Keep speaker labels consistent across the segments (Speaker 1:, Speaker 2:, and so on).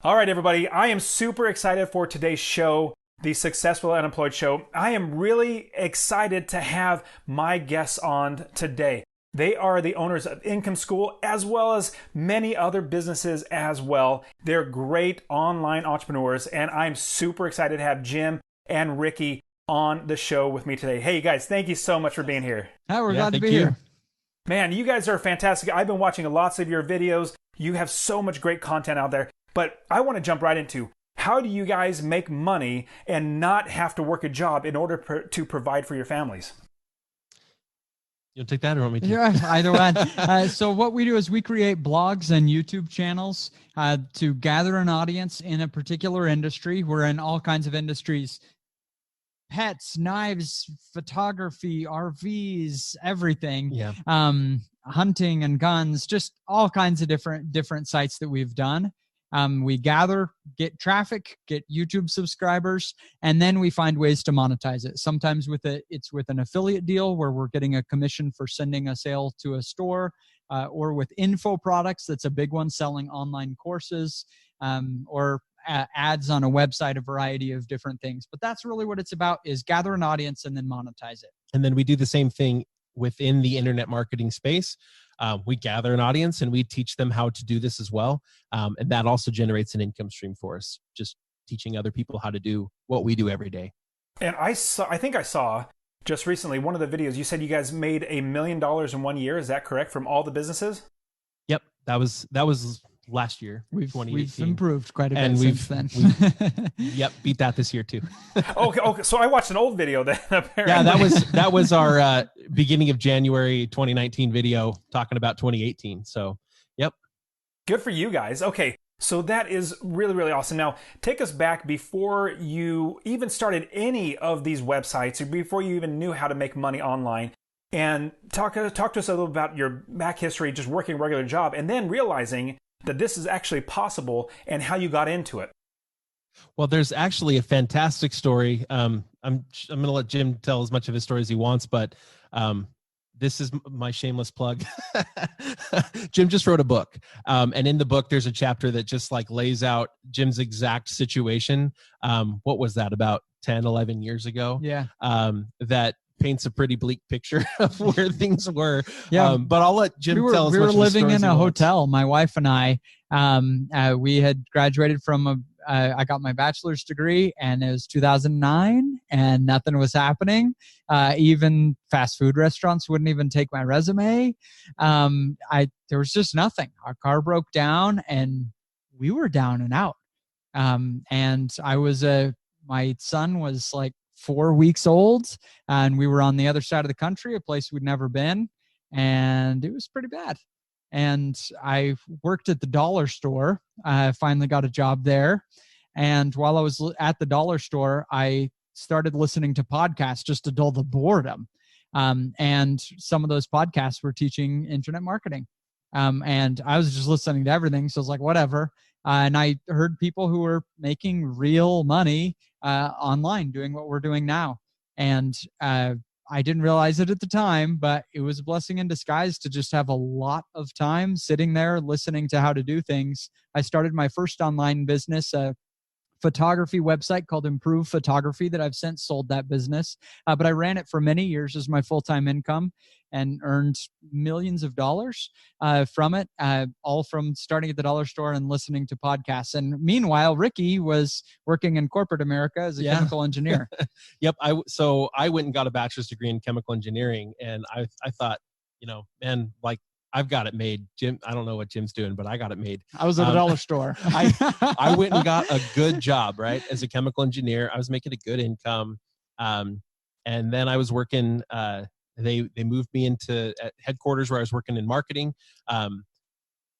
Speaker 1: All right, everybody. I am super excited for today's show, the Successful Unemployed Show. I am really excited to have my guests on today. They are the owners of Income School, as well as many other businesses as well. They're great online entrepreneurs, and I'm super excited to have Jim and Ricky on the show with me today. Hey, guys, thank you so much for being here.
Speaker 2: We're glad to be here.
Speaker 1: Man, you guys are fantastic. I've been watching lots of your videos. You have so much great content out there. But I want to jump right into, how do you guys make money and not have to work a job in order to provide for your families?
Speaker 3: You'll take that or want me to?
Speaker 2: Yeah, either one. So what we do is we create blogs and YouTube channels to gather an audience in a particular industry. We're in all kinds of industries: pets, knives, photography, RVs, everything.
Speaker 3: Yeah.
Speaker 2: Hunting and guns, just all kinds of different sites that we've done. We gather, get traffic, get YouTube subscribers, and then we find ways to monetize it. Sometimes it's with an affiliate deal where we're getting a commission for sending a sale to a store, or with info products. That's a big one, selling online courses, or ads on a website, a variety of different things. But that's really what it's about, is gather an audience and then monetize it.
Speaker 3: And then we do the same thing within the internet marketing space. We gather an audience and we teach them how to do this as well. And that also generates an income stream for us, just teaching other people how to do what we do every day.
Speaker 1: And I think I saw just recently one of the videos, you said you guys made $1 million in 1 year. Is that correct, from all the businesses?
Speaker 3: Yep. That was last year.
Speaker 2: We've improved quite a bit since then.
Speaker 3: Yep, beat that this year too.
Speaker 1: Okay. So I watched an old video then. Apparently.
Speaker 3: Yeah, that was our beginning of January 2019 video talking about 2018. So, yep.
Speaker 1: Good for you guys. Okay, so that is really, really awesome. Now, take us back before you even started any of these websites, or before you even knew how to make money online, and talk to us a little about your back history, just working a regular job, and then realizing that this is actually possible, and how you got into it.
Speaker 3: Well, there's actually a fantastic story. I'm going to let Jim tell as much of his story as he wants, but this is my shameless plug. Jim just wrote a book. And in the book, there's a chapter that just like lays out Jim's exact situation. What was that, about 10, 11 years ago?
Speaker 2: Yeah.
Speaker 3: That paints a pretty bleak picture of where things were.
Speaker 2: Yeah.
Speaker 3: But I'll let Jim tell us.
Speaker 2: We were living in a hotel, my wife and I. We had graduated from I got my bachelor's degree, and it was 2009, and nothing was happening. Even fast food restaurants wouldn't even take my resume. There was just nothing. Our car broke down, and we were down and out. And my son was like 4 weeks old, and we were on the other side of the country, a place we'd never been, and it was pretty bad. And I worked at the dollar store. I finally got a job there. And while I was at the dollar store, I started listening to podcasts just to dull the boredom. And some of those podcasts were teaching internet marketing. And I was just listening to everything. So I was like, whatever. And I heard people who were making real money online, doing what we're doing now. And I didn't realize it at the time, but it was a blessing in disguise to just have a lot of time sitting there listening to how to do things. I started my first online business, a photography website called Improve Photography, that I've since sold that business. But I ran it for many years as my full-time income and earned millions of dollars from it, all from starting at the dollar store and listening to podcasts. And meanwhile, Ricky was working in corporate America as a chemical engineer.
Speaker 3: Yep. So I went and got a bachelor's degree in chemical engineering, and I thought, man, like, I've got it made. Jim, I don't know what Jim's doing, but I got it made.
Speaker 2: I was at a dollar store.
Speaker 3: I went and got a good job, right? As a chemical engineer, I was making a good income. And then I was working, they moved me into headquarters where I was working in marketing,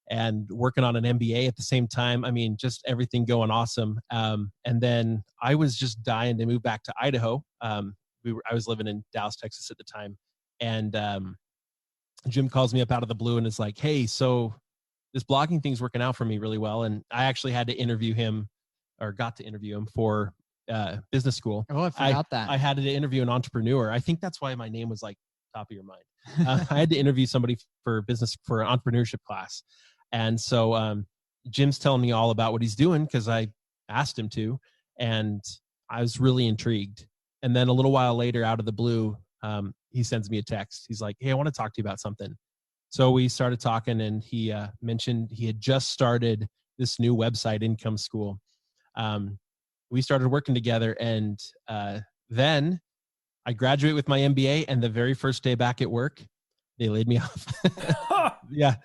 Speaker 3: and working on an MBA at the same time. I mean, just everything going awesome. And then I was just dying to move back to Idaho. I was living in Dallas, Texas at the time. And, Jim calls me up out of the blue and is like, hey, so this blogging thing's working out for me really well. And I actually had to interview him, or got to interview him for business school.
Speaker 2: Oh, I forgot that.
Speaker 3: I had to interview an entrepreneur. I think that's why my name was like top of your mind. I had to interview somebody for an entrepreneurship class. And so Jim's telling me all about what he's doing because I asked him to, and I was really intrigued. And then a little while later, out of the blue, he sends me a text. He's like, "Hey, I want to talk to you about something." So we started talking, and he mentioned he had just started this new website, Income School. We started working together, and then I graduate with my MBA, and the very first day back at work, they laid me off. Yeah,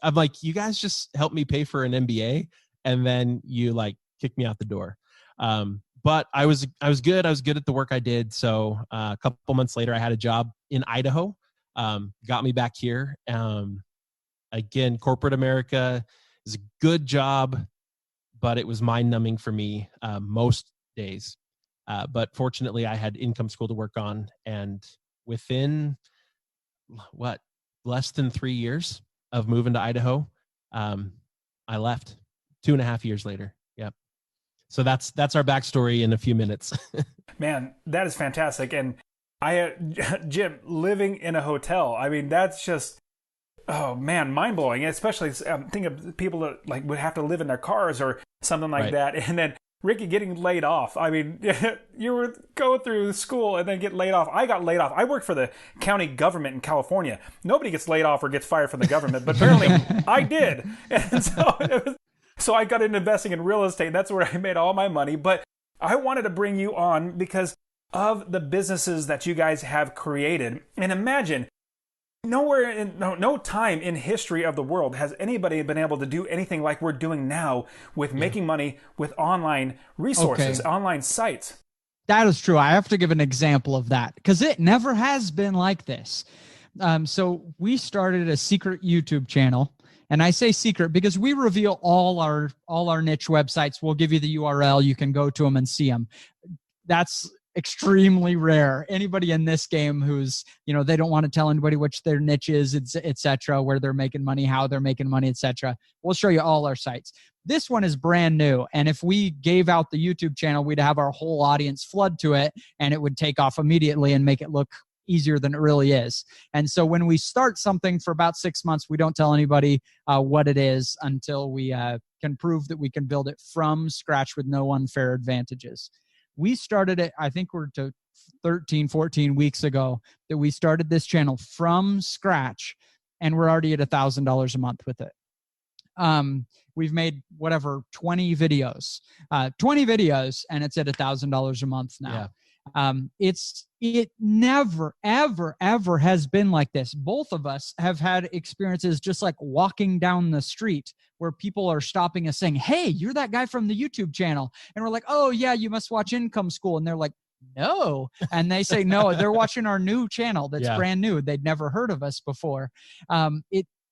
Speaker 3: I'm like, "You guys just helped me pay for an MBA, and then you like kicked me out the door." But I was good. I was good at the work I did. So a couple months later, I had a job in Idaho. Got me back here. Again, corporate America is a good job, but it was mind numbing for me most days. But fortunately, I had Income School to work on, and within less than 3 years of moving to Idaho, I left 2.5 years later. Yep. So that's our backstory in a few minutes.
Speaker 1: Man, that is fantastic. And Jim, living in a hotel, I mean, that's just, oh man, mind blowing. Especially think of people that like would have to live in their cars or something like that. And then Ricky getting laid off. I mean, you were go through school and then get laid off. I got laid off. I worked for the county government in California. Nobody gets laid off or gets fired from the government, but apparently I did. And so I got into investing in real estate. That's where I made all my money. But I wanted to bring you on because of the businesses that you guys have created. And imagine, no time in history of the world has anybody been able to do anything like we're doing now with making money with online resources, online sites.
Speaker 2: That is true. I have to give an example of that because it never has been like this. So we started a secret YouTube channel. And I say secret because we reveal all our niche websites. We'll give you the URL. You can go to them and see them. That's extremely rare. Anybody in this game who's, they don't want to tell anybody which their niche is, et cetera, where they're making money, how they're making money, et cetera. We'll show you all our sites. This one is brand new. And if we gave out the YouTube channel, we'd have our whole audience flood to it and it would take off immediately and make it look easier than it really is. And so when we start something for about 6 months, we don't tell anybody what it is until we can prove that we can build it from scratch with no unfair advantages. We started it, I think we're to 13, 14 weeks ago that we started this channel from scratch, and we're already at $1,000 a month with it. We've made 20 videos, and it's at $1,000 a month now. Yeah. It never, ever has been like this. Both of us have had experiences just like walking down the street where people are stopping us saying, "Hey, you're that guy from the YouTube channel." And we're like, "Oh yeah, you must watch Income School." And they're like, "No." And they say, "No, they're watching our new channel that's brand new. They'd never heard of us before."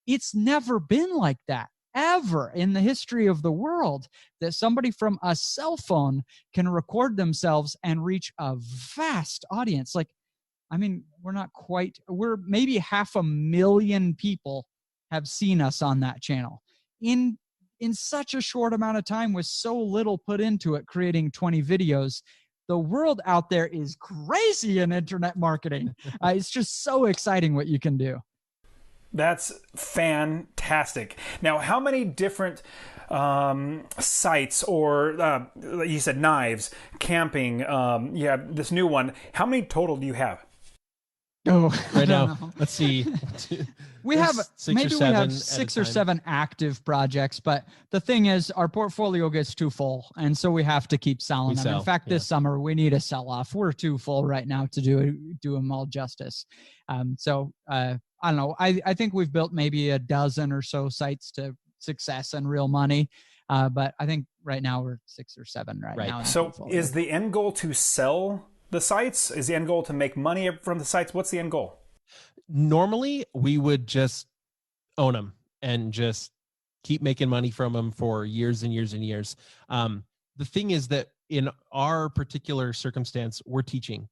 Speaker 2: It's never been like that ever in the history of the world that somebody from a cell phone can record themselves and reach a vast audience. Like, I mean, we're maybe 500,000 people have seen us on that channel in such a short amount of time with so little put into it, creating 20 videos. The world out there is crazy in internet marketing. It's just so exciting what you can do.
Speaker 1: That's fantastic. Now, how many different sites or you said knives, camping, this new one, how many total do you have?
Speaker 2: Oh,
Speaker 3: right now, let's see.
Speaker 2: We have six or seven active projects, but the thing is our portfolio gets too full, and so we have to keep selling them. In fact, this summer we need a sell-off. We're too full right now to do them all justice. I don't know. I think we've built maybe a dozen or so sites to success and real money. But I think right now we're 6 or 7 right now.
Speaker 1: So is the end goal to sell the sites? Is the end goal to make money from the sites? What's the end goal?
Speaker 3: Normally, we would just own them and just keep making money from them for years and years and years. The thing is that in our particular circumstance, we're teaching.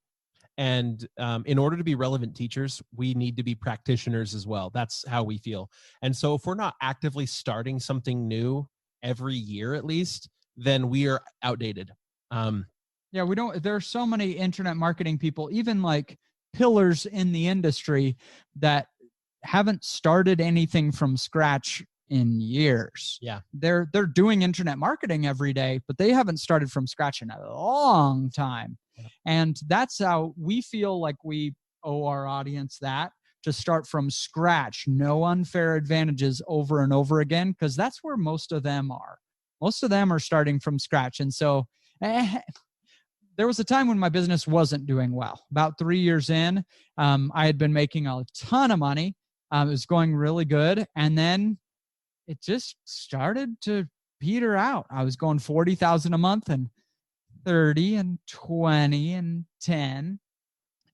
Speaker 3: And in order to be relevant teachers, we need to be practitioners as well. That's how we feel. And so if we're not actively starting something new every year at least, then we are outdated.
Speaker 2: We don't. There are so many internet marketing people, even like pillars in the industry, that haven't started anything from scratch in years.
Speaker 3: Yeah.
Speaker 2: They're doing internet marketing every day, but they haven't started from scratch in a long time.
Speaker 3: Yeah.
Speaker 2: And that's how we feel like we owe our audience that, to start from scratch, no unfair advantages over and over again, because that's where most of them are. Most of them are starting from scratch. And so there was a time when my business wasn't doing well. About 3 years in, I had been making a ton of money. It was going really good. And then it just started to peter out. I was going 40,000 a month and 30 and 20 and 10.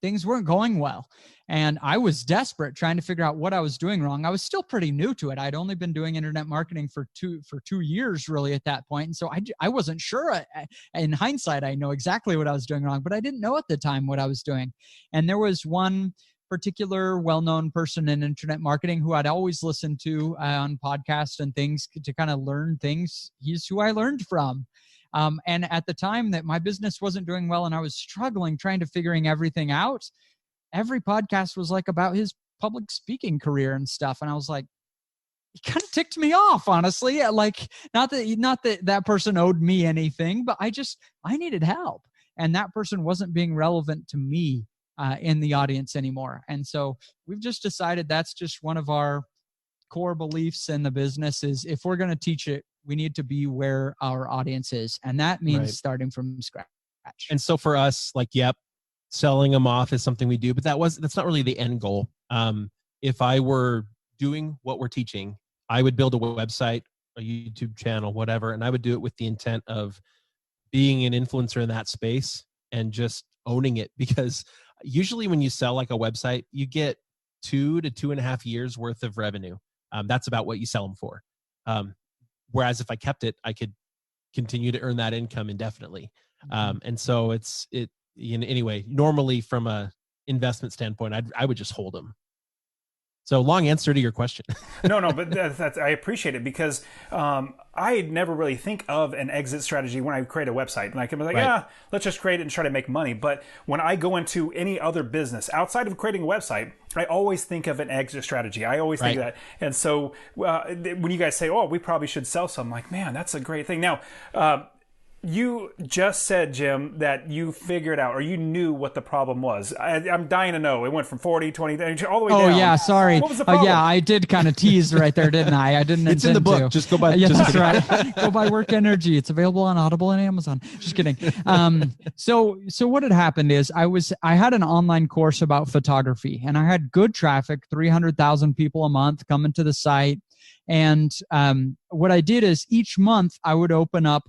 Speaker 2: Things weren't going well. And I was desperate trying to figure out what I was doing wrong. I was still pretty new to it. I'd only been doing internet marketing for 2 years really at that point. And so I wasn't sure. In hindsight, I know exactly what I was doing wrong, but I didn't know at the time what I was doing. And there was one particular well-known person in internet marketing who I'd always listened to on podcasts and things to kind of learn things. He's who I learned from. And at the time that my business wasn't doing well and I was struggling trying to figuring everything out, every podcast was like about his public speaking career and stuff. And I was like, it kind of ticked me off, honestly. Like, not that person owed me anything, but I needed help. And that person wasn't being relevant to me in the audience anymore. And so we've just decided that's just one of our core beliefs in the business is if we're going to teach it, we need to be where our audience is. And that means starting from scratch.
Speaker 3: And so for us, like, yep, selling them off is something we do, but that's not really the end goal. If I were doing what we're teaching, I would build a website, a YouTube channel, whatever, and I would do it with the intent of being an influencer in that space and just owning it. Because usually when you sell like a website, you get 2 to 2.5 years worth of revenue. That's about what you sell them for. Whereas if I kept it, I could continue to earn that income indefinitely. And so anyway, normally from a investment standpoint, I would just hold them. So long answer to your question.
Speaker 1: No, but that's I appreciate it because I never really think of an exit strategy when I create a website. And I can be like, yeah, let's just create it and try to make money. But when I go into any other business outside of creating a website, I always think of an exit strategy. I always think of that. And so when you guys say, oh, we probably should sell some, I'm like, man, that's a great thing. Now, you just said, Jim, that you figured out or you knew what the problem was. I'm dying to know. It went from 40, 20, all the way down.
Speaker 2: Oh, yeah, sorry.
Speaker 1: What was the problem?
Speaker 2: Yeah, I did kind of tease right there, didn't I? I didn't
Speaker 3: It's in the book.
Speaker 2: To.
Speaker 3: Just go buy
Speaker 2: that's right. Go buy Work Energy. It's available on Audible and Amazon. Just kidding. So what had happened is I had an online course about photography, and I had good traffic, 300,000 people a month coming to the site. And what I did is each month I would open up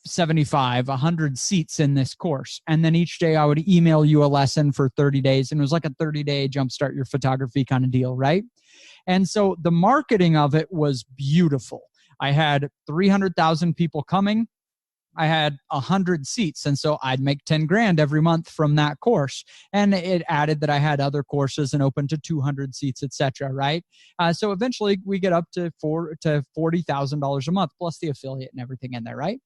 Speaker 2: 75, 100 seats in this course. And then each day I would email you a lesson for 30 days. And it was like a 30-day jumpstart your photography kind of deal, right? And so the marketing of it was beautiful. I had 300,000 people coming. I had 100 seats. And so I'd make 10 grand every month from that course. And it added that I had other courses and open to 200 seats, etc. Right? So eventually we get up to $40,000 a month plus the affiliate and everything in there, right?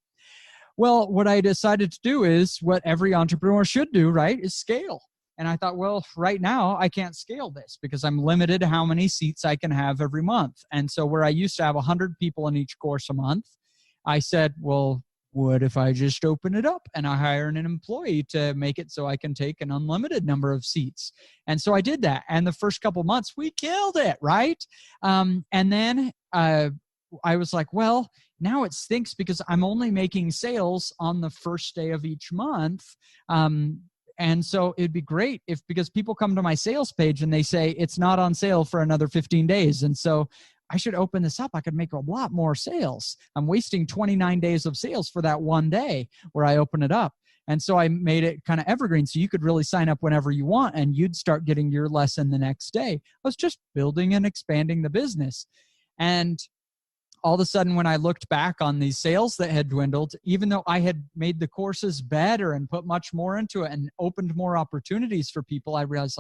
Speaker 2: Well, what I decided to do is what every entrepreneur should do, right, is scale. And I thought, well, right now I can't scale this because I'm limited to how many seats I can have every month. And so where I used to have 100 people in each course a month, I said, well, what if I just open it up and I hire an employee to make it so I can take an unlimited number of seats? And so I did that. And the first couple months, we killed it, right? And then I was like, well, now it stinks because I'm only making sales on the first day of each month. And so it'd be great because people come to my sales page and they say it's not on sale for another 15 days. And so I should open this up. I could make a lot more sales. I'm wasting 29 days of sales for that one day where I open it up. And so I made it kind of evergreen so you could really sign up whenever you want and you'd start getting your lesson the next day. I was just building and expanding the business. And all of a sudden, when I looked back on these sales that had dwindled, even though I had made the courses better and put much more into it and opened more opportunities for people, I realized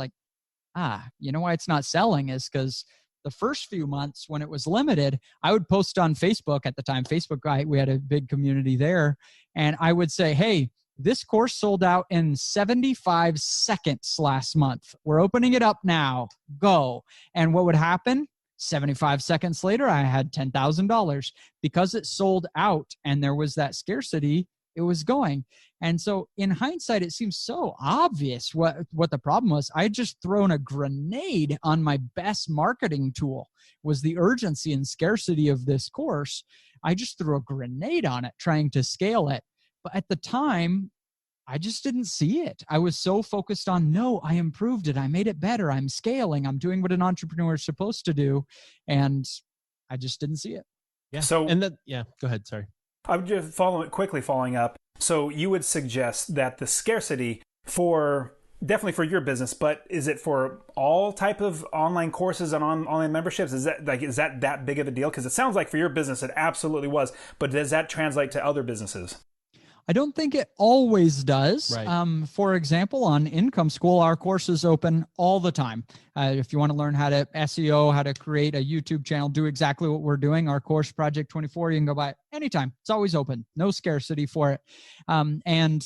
Speaker 2: you know why it's not selling is because the first few months when it was limited, I would post on Facebook at the time. Facebook, we had a big community there. And I would say, hey, this course sold out in 75 seconds last month. We're opening it up now. Go. And what would happen? 75 seconds later, I had $10,000 because it sold out and there was that scarcity. It was going. And so in hindsight, it seems so obvious what the problem was. I had just thrown a grenade on my best marketing tool, was the urgency and scarcity of this course. I just threw a grenade on it, trying to scale it. But at the time, I just didn't see it. I was so focused on, no, I improved it. I made it better. I'm scaling. I'm doing what an entrepreneur is supposed to do. And I just didn't see it.
Speaker 3: Yeah.
Speaker 1: So,
Speaker 3: and then, yeah, go ahead. Sorry.
Speaker 1: I'm just following up. So you would suggest that the scarcity definitely for your business, but is it for all type of online courses and online memberships? Is that big of a deal? Because it sounds like for your business, it absolutely was. But does that translate to other businesses?
Speaker 2: I don't think it always does.
Speaker 3: Right.
Speaker 2: For example, on Income School, our courses open all the time. If you want to learn how to SEO, how to create a YouTube channel, do exactly what we're doing, our course, Project 24, you can go by anytime. It's always open. No scarcity for it. And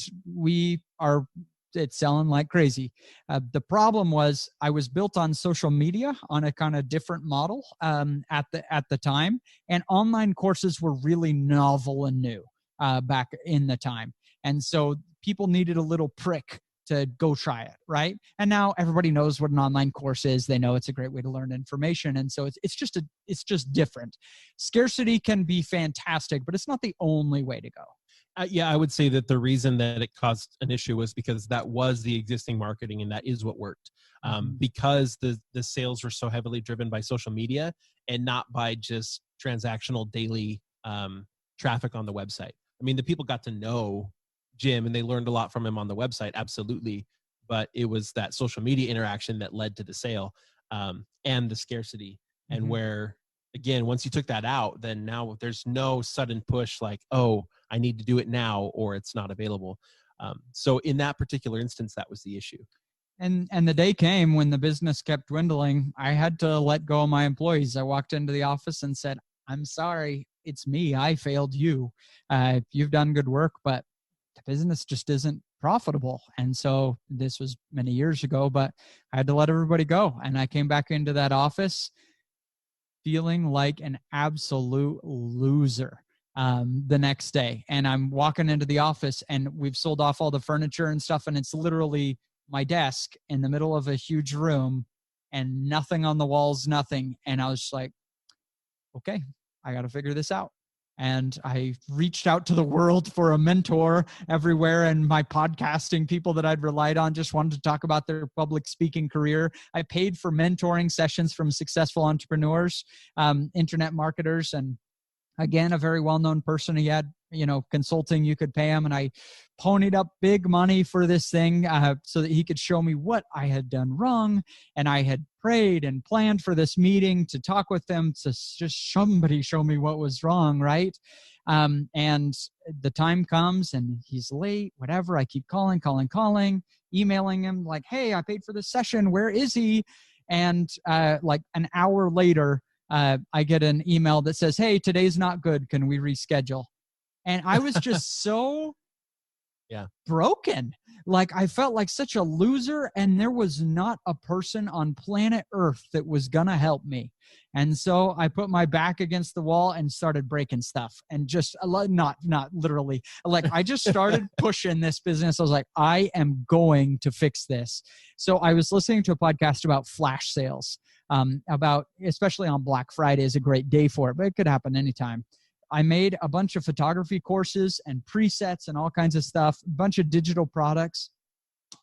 Speaker 2: it's selling like crazy. The problem was I was built on social media on a kind of different model at the time. And online courses were really novel and new. Back in the time. And so people needed a little prick to go try it, right? And now everybody knows what an online course is. They know it's a great way to learn information. And so it's just different. Scarcity can be fantastic, but it's not the only way to go.
Speaker 3: Yeah, I would say that the reason that it caused an issue was because that was the existing marketing and that is what worked. Because the sales were so heavily driven by social media and not by just transactional daily traffic on the website. I mean, the people got to know Jim and they learned a lot from him on the website, absolutely. But it was that social media interaction that led to the sale and the scarcity. And where, again, once you took that out, then now there's no sudden push like, oh, I need to do it now or it's not available. So in that particular instance, that was the issue.
Speaker 2: And the day came when the business kept dwindling. I had to let go of my employees. I walked into the office and said, I'm sorry. It's me. I failed you. You've done good work, but the business just isn't profitable. And so this was many years ago, but I had to let everybody go. And I came back into that office feeling like an absolute loser the next day. And I'm walking into the office and we've sold off all the furniture and stuff. And it's literally my desk in the middle of a huge room and nothing on the walls, nothing. And I was just like, okay, I got to figure this out. And I reached out to the world for a mentor everywhere. And my podcasting people that I'd relied on just wanted to talk about their public speaking career. I paid for mentoring sessions from successful entrepreneurs, internet marketers, and again, a very well-known person. He had, consulting, you could pay him. And I ponied up big money for this thing so that he could show me what I had done wrong. And I had prayed and planned for this meeting to talk with them to just somebody show me what was wrong, right? And the time comes and he's late, whatever. I keep calling, emailing him like, hey, I paid for this session. Where is he? And like an hour later, I get an email that says, hey, today's not good. Can we reschedule? And I was just so broken. Like I felt like such a loser and there was not a person on planet Earth that was going to help me. And so I put my back against the wall and started breaking stuff and just not literally, like I just started pushing this business. I was like, I am going to fix this. So I was listening to a podcast about flash sales, about, especially on Black Friday is a great day for it, but it could happen anytime. I made a bunch of photography courses and presets and all kinds of stuff, a bunch of digital products,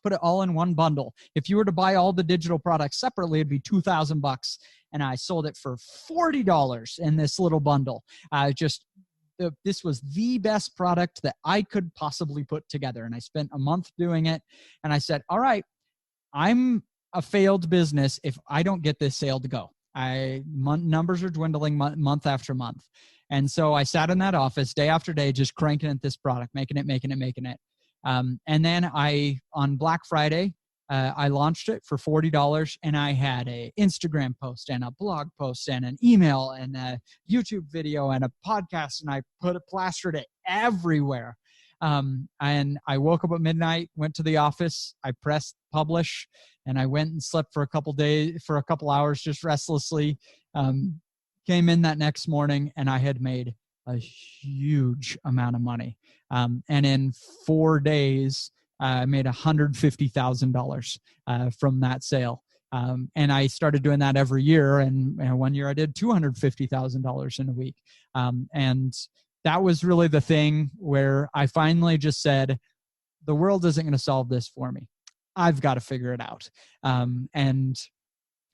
Speaker 2: put it all in one bundle. If you were to buy all the digital products separately, it'd be $2,000. And I sold it for $40 in this little bundle. This was the best product that I could possibly put together. And I spent a month doing it. And I said, all right, I'm a failed business if I don't get this sale to go. Numbers are dwindling month after month. And so I sat in that office day after day, just cranking at this product, making it. And then on Black Friday, I launched it for $40 and I had a Instagram post and a blog post and an email and a YouTube video and a podcast. And I plastered it everywhere. And I woke up at midnight, went to the office, I pressed publish, And I went and slept for a couple hours, just restlessly. Came in that next morning and I had made a huge amount of money. And in 4 days, I made $150,000 from that sale. And I started doing that every year. And 1 year I did $250,000 in a week. And that was really the thing where I finally just said, the world isn't going to solve this for me. I've got to figure it out. And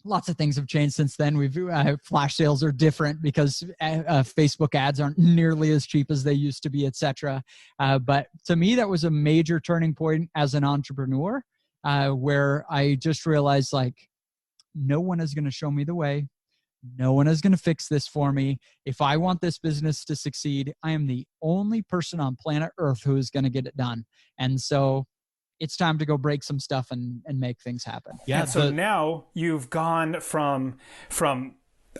Speaker 2: lots of things have changed since then. Flash sales are different because Facebook ads aren't nearly as cheap as they used to be, etc. But to me, that was a major turning point as an entrepreneur, where I just realized, like, no one is going to show me the way. No one is going to fix this for me. If I want this business to succeed, I am the only person on planet Earth who is going to get it done. And so it's time to go break some stuff and make things happen.
Speaker 1: Yeah. And so now you've gone from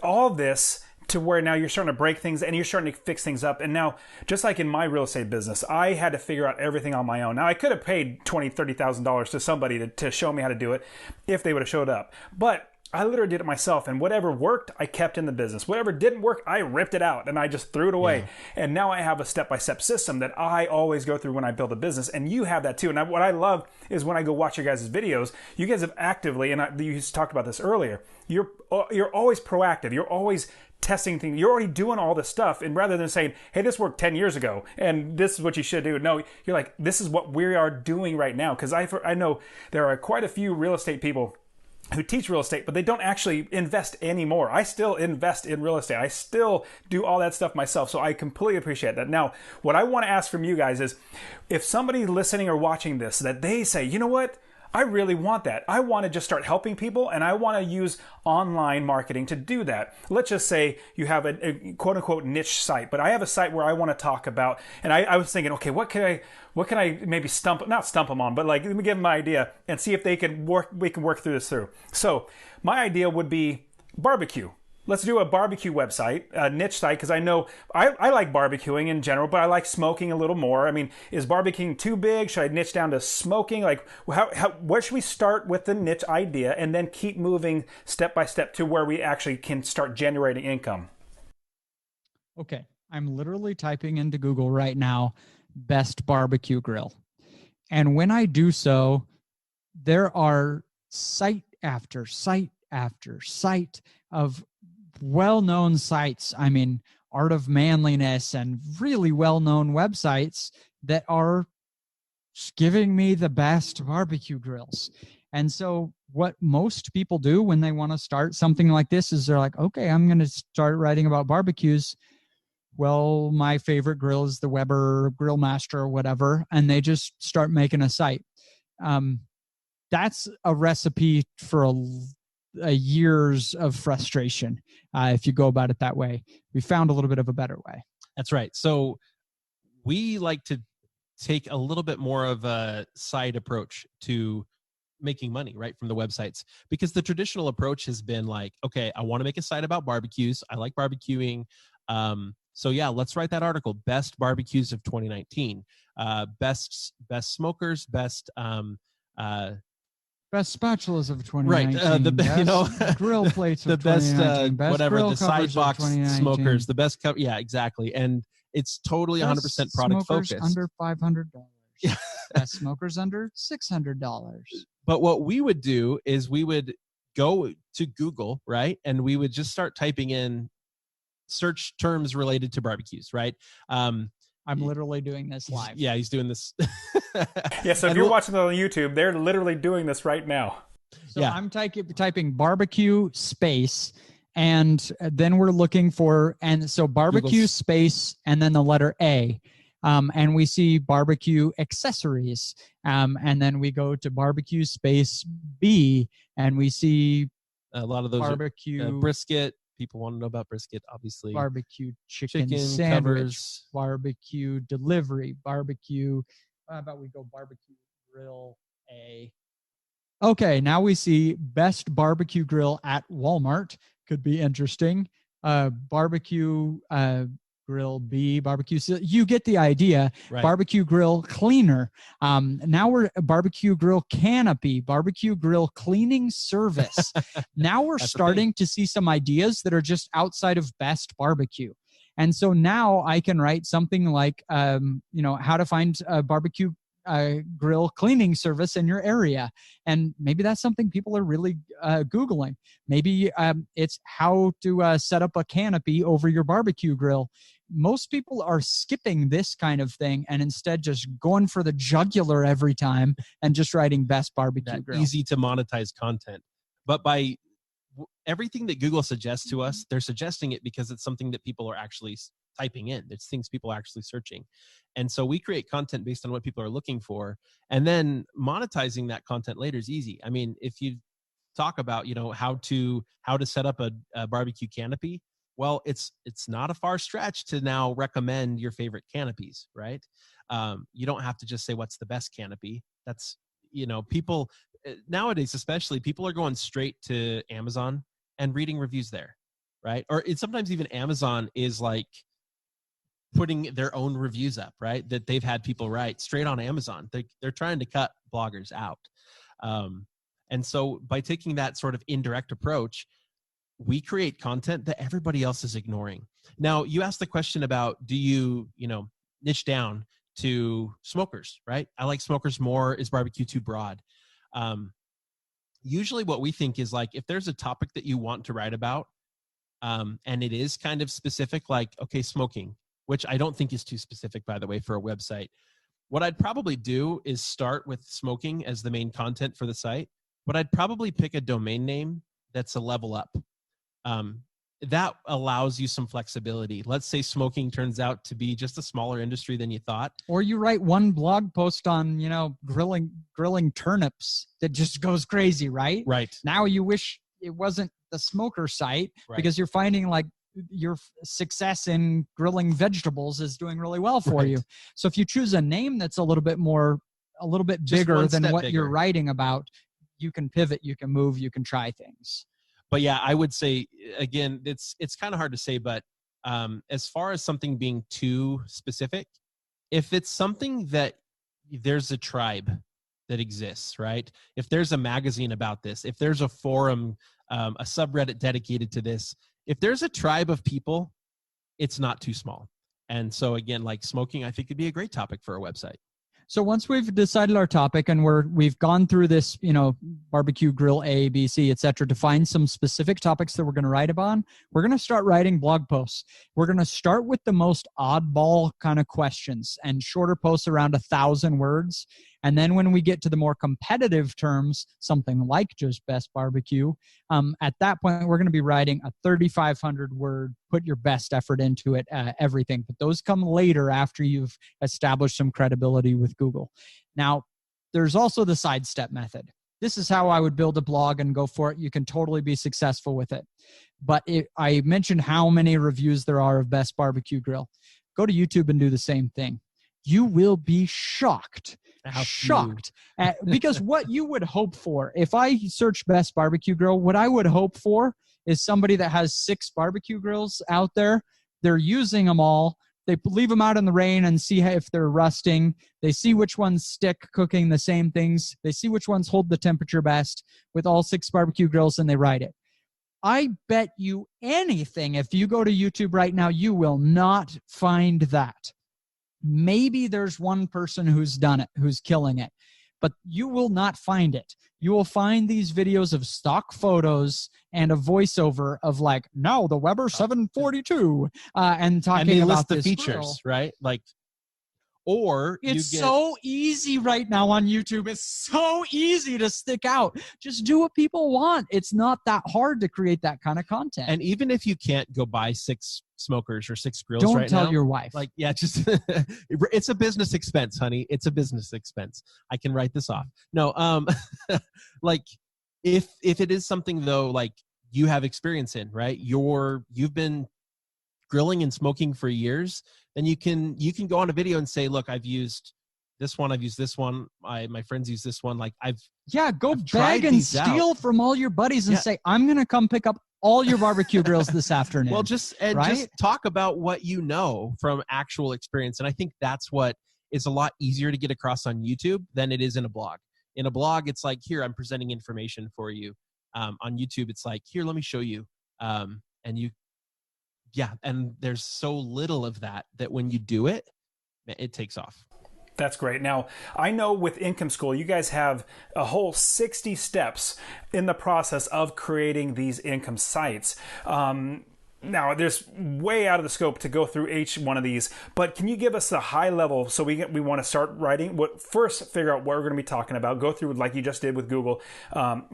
Speaker 1: all this to where now you're starting to break things and you're starting to fix things up. And now, just like in my real estate business, I had to figure out everything on my own. Now I could have paid $20,000, $30,000 to somebody to show me how to do it if they would have showed up. But I literally did it myself, and whatever worked, I kept in the business. Whatever didn't work, I ripped it out and I just threw it away. Yeah. And now I have a step-by-step system that I always go through when I build a business, and you have that too. And what I love is when I go watch your guys' videos, you guys have actively, and you talked about this earlier, you're always proactive. You're always testing things. You're already doing all this stuff, and rather than saying, hey, this worked 10 years ago and this is what you should do, no, you're like, this is what we are doing right now. Because I know there are quite a few real estate people who teach real estate, but they don't actually invest anymore. I still invest in real estate. I still do all that stuff myself. So I completely appreciate that. Now, what I want to ask from you guys is, if somebody listening or watching this, that they say, you know what? I really want that. I want to just start helping people, and I want to use online marketing to do that. Let's just say you have a quote unquote niche site, but I have a site where I want to talk about, and I was thinking, okay, what can I maybe not stump them on, but like, let me give them an idea and see if we can work through this through. So my idea would be barbecue. Let's do a barbecue website, a niche site, because I know I like barbecuing in general, but I like smoking a little more. I mean, is barbecuing too big? Should I niche down to smoking? Like, where should we start with the niche idea and then keep moving step by step to where we actually can start generating income?
Speaker 2: Okay, I'm literally typing into Google right now, best barbecue grill. And when I do so, there are site after site after site of well-known sites. I mean, Art of Manliness and really well-known websites that are giving me the best barbecue grills. And so what most people do when they want to start something like this is they're like, okay, I'm going to start writing about barbecues. Well, my favorite grill is the Weber Grill Master or whatever. And they just start making a site. That's a recipe for a years of frustration. If you go about it that way, we found a little bit of a better way.
Speaker 3: That's right. So we like to take a little bit more of a side approach to making money right from the websites, because the traditional approach has been like, okay, I want to make a site about barbecues. I like barbecuing. So yeah, let's write that article. Best barbecues of 2019. Best smokers. Best
Speaker 2: spatulas of 2019.
Speaker 3: Right.
Speaker 2: Best grill plates of 2019.
Speaker 3: Best whatever, the side box smokers, the best yeah, exactly. And it's totally 100% product focused.
Speaker 2: Under $500.
Speaker 3: Yeah.
Speaker 2: Best smokers under $600.
Speaker 3: But what we would do is we would go to Google, right? And we would just start typing in search terms related to barbecues, right?
Speaker 2: I'm literally doing this live.
Speaker 3: Yeah, he's doing this.
Speaker 1: Yeah, so if you're watching on YouTube, they're literally doing this right now.
Speaker 2: So yeah. I'm typing barbecue space, and then we're looking for, and so barbecue
Speaker 3: Google's
Speaker 2: space, and then the letter A. And we see barbecue accessories. And then we go to barbecue space B, and we see
Speaker 3: a lot of those
Speaker 2: barbecue
Speaker 3: brisket. People want to know about brisket, obviously.
Speaker 2: Barbecue chicken sandwich,
Speaker 3: covers.
Speaker 2: Barbecue delivery, barbecue. How about we go barbecue grill A? Okay, now we see best barbecue grill at Walmart. Could be interesting. Barbecue Grill B, you get the idea.
Speaker 3: Right.
Speaker 2: BBQ Grill Cleaner. Now we're BBQ Grill Canopy, BBQ Grill Cleaning Service. Now we're starting to see some ideas that are just outside of Best Barbecue. And so now I can write something like, how to find a barbecue grill cleaning service in your area. And maybe that's something people are really Googling. Maybe it's how to set up a canopy over your barbecue grill. Most people are skipping this kind of thing and instead just going for the jugular every time and just writing Best Barbecue Grill.
Speaker 3: Easy to monetize content. But by everything that Google suggests to us, they're suggesting it because it's something that people are actually typing in. It's things people are actually searching. And so we create content based on what people are looking for. And then monetizing that content later is easy. I mean, if you talk about, how to set up a barbecue canopy, well, it's not a far stretch to now recommend your favorite canopies, right? You don't have to just say what's the best canopy. That's, people nowadays, especially, people are going straight to Amazon and reading reviews there, right? Or sometimes even Amazon is like putting their own reviews up, right? That they've had people write straight on Amazon. They're trying to cut bloggers out. And so by taking that sort of indirect approach, we create content that everybody else is ignoring. Now, you asked the question about, do you niche down to smokers, right? I like smokers more. Is barbecue too broad? Usually what we think is like, if there's a topic that you want to write about, and it is kind of specific, like, okay, smoking, which I don't think is too specific, by the way, for a website. What I'd probably do is start with smoking as the main content for the site, but I'd probably pick a domain name that's a level up. That allows you some flexibility. Let's say smoking turns out to be just a smaller industry than you thought.
Speaker 2: Or you write one blog post on, grilling turnips that just goes crazy, right?
Speaker 3: Right.
Speaker 2: Now you wish it wasn't the smoker site,
Speaker 3: right,
Speaker 2: because you're finding like your success in grilling vegetables is doing really well for you. So if you choose a name that's a little bit bigger than what you're writing about, you can pivot, you can move, you can try things.
Speaker 3: But yeah, I would say, again, it's kind of hard to say, but as far as something being too specific, if it's something that there's a tribe that exists, right? If there's a magazine about this, if there's a forum, a subreddit dedicated to this, if there's a tribe of people, it's not too small. And so again, like smoking, I think would be a great topic for a website.
Speaker 2: So once we've decided our topic and we've gone through this, barbecue grill A, B, C, et cetera, to find some specific topics that we're going to write about, we're going to start writing blog posts. We're going to start with the most oddball kind of questions and shorter posts around 1,000 words. And then when we get to the more competitive terms, something like just Best Barbecue, at that point, we're going to be writing a 3,500 word, put your best effort into it, everything. But those come later after you've established some credibility with Google. Now, there's also the sidestep method. This is how I would build a blog and go for it. You can totally be successful with it. But I mentioned how many reviews there are of Best Barbecue Grill. Go to YouTube and do the same thing. You will be shocked. Because what you would hope for, if I search Best Barbecue Grill, what I would hope for is somebody that has 6 barbecue grills out there. They're using them all. They leave them out in the rain and see if they're rusting. They see which ones stick cooking the same things. They see which ones hold the temperature best with all 6 barbecue grills, and they write it. I bet you anything, if you go to YouTube right now, you will not find that. Maybe there's one person who's done it, who's killing it, but you will not find it. You will find these videos of stock photos and a voiceover of like, no, the Weber 742, and talking
Speaker 3: and they
Speaker 2: about
Speaker 3: list the
Speaker 2: this
Speaker 3: features,
Speaker 2: grill.
Speaker 3: right? Like, or
Speaker 2: it's so easy right now on YouTube. It's so easy to stick out. Just do what people want. It's not that hard to create that kind of content.
Speaker 3: And even if you can't go buy 6 smokers or 6 grills
Speaker 2: don't
Speaker 3: right now,
Speaker 2: tell your wife.
Speaker 3: Like, yeah, just it's a business expense, honey. It's a business expense. I can write this off. No, like if it is something though, like you have experience in, right? You've been grilling and smoking for years, then you can go on a video and say, look, I've used this one, my friends use this one. Like I've
Speaker 2: bag and steal from all your buddies and say, I'm going to come pick up all your barbecue grills this afternoon.
Speaker 3: Well, just talk about what you know from actual experience. And I think that's what is a lot easier to get across on YouTube than it is in a blog. In a blog, it's like, here, I'm presenting information for you. On YouTube, it's like, here, let me show you. And there's so little of that when you do it, it takes off.
Speaker 1: That's great. Now, I know with Income School, you guys have a whole 60 steps in the process of creating these income sites. Now, there's way out of the scope to go through each one of these, but can you give us a high level so we want to start writing? First, figure out what we're going to be talking about. Go through like you just did with Google.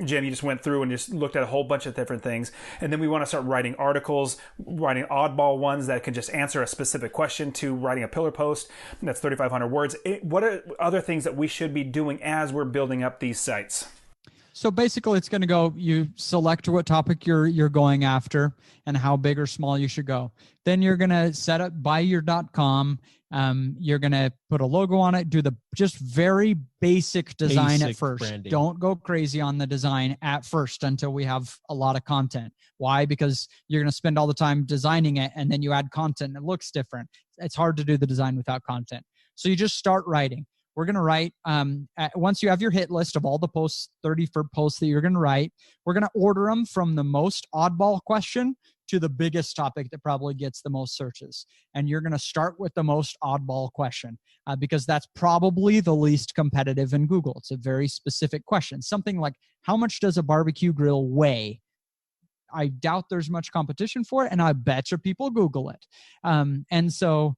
Speaker 1: Jim, you just went through and just looked at a whole bunch of different things. And then we want to start writing articles, writing oddball ones that can just answer a specific question, to writing a pillar post that's 3,500 words. What are other things that we should be doing as we're building up these sites?
Speaker 2: So basically it's going to go, you select what topic you're going after and how big or small you should go. Then you're going to set up by your .com. You're going to put a logo on it, do the just very basic design at first. Branding. Don't go crazy on the design at first until we have a lot of content. Why? Because you're going to spend all the time designing it and then you add content and it looks different. It's hard to do the design without content. So you just start writing. We're going to write, once you have your hit list of all the posts, 30 for posts that you're going to write, we're going to order them from the most oddball question to the biggest topic that probably gets the most searches. And you're going to start with the most oddball question because that's probably the least competitive in Google. It's a very specific question. Something like, how much does a barbecue grill weigh? I doubt there's much competition for it, and I bet you people Google it. And so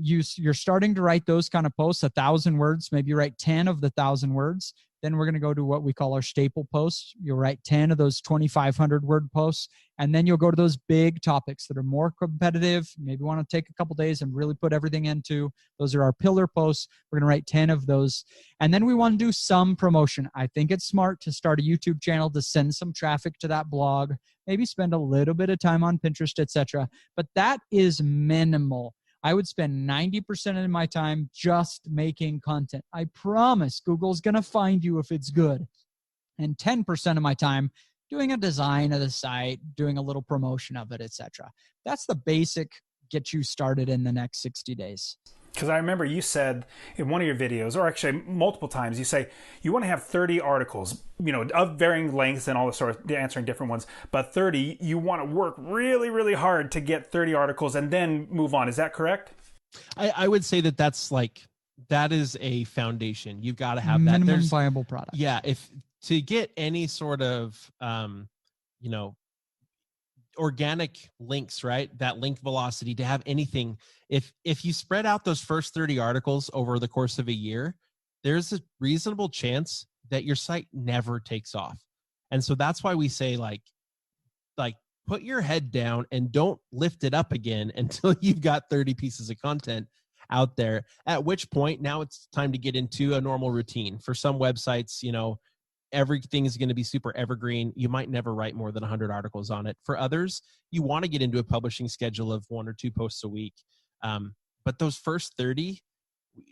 Speaker 2: you're starting to write those kind of posts, 1,000 words, maybe you write 10 of the 1,000 words. Then we're going to go to what we call our staple posts. You'll write 10 of those 2,500 word posts, and then you'll go to those big topics that are more competitive. Maybe want to take a couple days and really put everything into. Those are our pillar posts. We're going to write 10 of those. And then we want to do some promotion. I think it's smart to start a YouTube channel to send some traffic to that blog, maybe spend a little bit of time on Pinterest, etc. But that is minimal. I would spend 90% of my time just making content. I promise Google's going to find you if it's good. And 10% of my time doing a design of the site, doing a little promotion of it, etc. That's the basic get you started in the next 60 days.
Speaker 1: Because I remember you said in one of your videos, or actually multiple times, you say you want to have 30 articles, of varying lengths and all the sort of answering different ones. But 30, you want to work really, really hard to get 30 articles and then move on. Is that correct?
Speaker 3: I would say that is a foundation. You've got to have that.
Speaker 2: Minimum viable product.
Speaker 3: Yeah. If to get any sort of, organic links, right? That link velocity, to have anything. If you spread out those first 30 articles over the course of a year, there's a reasonable chance that your site never takes off. And so that's why we say like put your head down and don't lift it up again until you've got 30 pieces of content out there, at which point now it's time to get into a normal routine. For some websites, everything is going to be super evergreen. You might never write more than 100 articles on it. For others, you want to get into a publishing schedule of 1 or 2 posts a week. But those first 30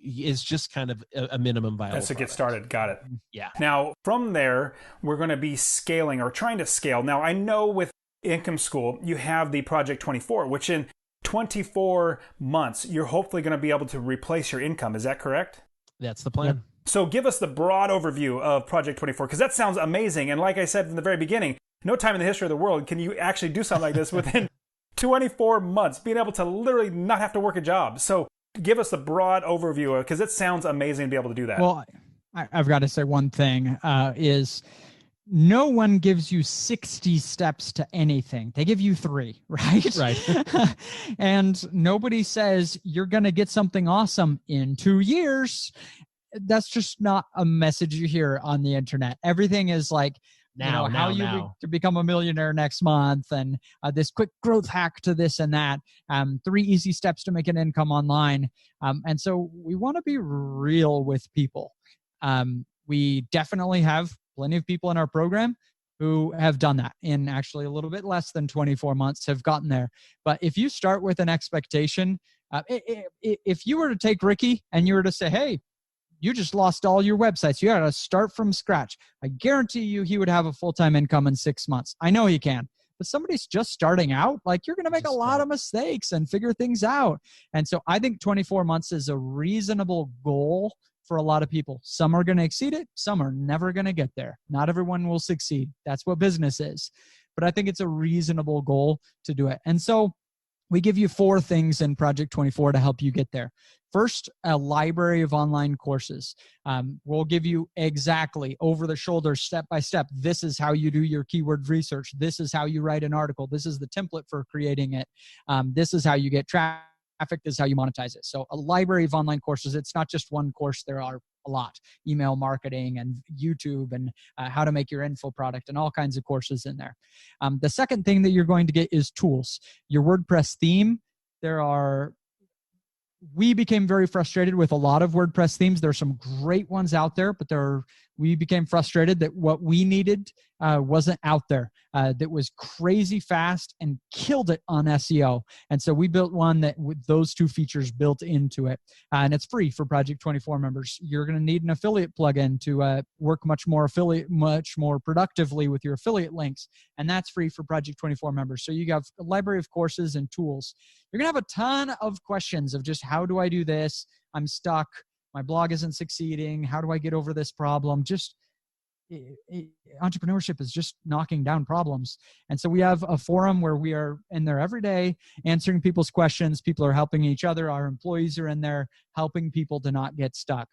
Speaker 3: is just kind of a minimum viable
Speaker 1: That's to get started. Got it.
Speaker 3: Yeah.
Speaker 1: Now, from there, we're going to be scaling or trying to scale. Now, I know with Income School, you have the Project 24, which in 24 months, you're hopefully going to be able to replace your income. Is that correct?
Speaker 3: That's the plan.
Speaker 2: Yep.
Speaker 1: So give us the broad overview of Project 24, because that sounds amazing. And like I said from the very beginning, no time in the history of the world can you actually do something like this within 24 months, being able to literally not have to work a job. So give us the broad overview, because it sounds amazing to be able to do that.
Speaker 2: Well, I've got to say one thing is no one gives you 60 steps to anything. They give you 3, right?
Speaker 3: Right.
Speaker 2: And nobody says you're going to get something awesome in 2 years. That's just not a message you hear on the internet. Everything is like, how you to become a millionaire next month, and this quick growth hack to this and that, 3 easy steps to make an income online. And so we want to be real with people. We definitely have plenty of people in our program who have done that in actually a little bit less than 24 months, have gotten there. But if you start with an expectation, if you were to take Ricky and you were to say, hey, you just lost all your websites, you got to start from scratch, I guarantee you he would have a full-time income in 6 months. I know he can. But somebody's just starting out, like you're going to make a lot of mistakes and figure things out. And so I think 24 months is a reasonable goal for a lot of people. Some are going to exceed it. Some are never going to get there. Not everyone will succeed. That's what business is. But I think it's a reasonable goal to do it. And so we give you 4 things in Project 24 to help you get there. First, a library of online courses. We'll give you exactly over the shoulder, step by step. This is how you do your keyword research. This is how you write an article. This is the template for creating it. This is how you get traffic. This is how you monetize it. So a library of online courses. It's not just one course. There are a lot. Email marketing and YouTube and how to make your info product and all kinds of courses in there. The second thing that you're going to get is tools. Your WordPress theme. We became very frustrated with a lot of WordPress themes. There are some great ones out there, but we became frustrated that what we needed wasn't out there. That was crazy fast and killed it on SEO. And so we built one that with those 2 features built into it. And it's free for Project 24 members. You're going to need an affiliate plugin to work much more productively with your affiliate links. And that's free for Project 24 members. So you have a library of courses and tools. You're going to have a ton of questions of just how do I do this? I'm stuck. My blog isn't succeeding. How do I get over this problem? Entrepreneurship is just knocking down problems. And so we have a forum where we are in there every day answering people's questions. People are helping each other. Our employees are in there helping people to not get stuck.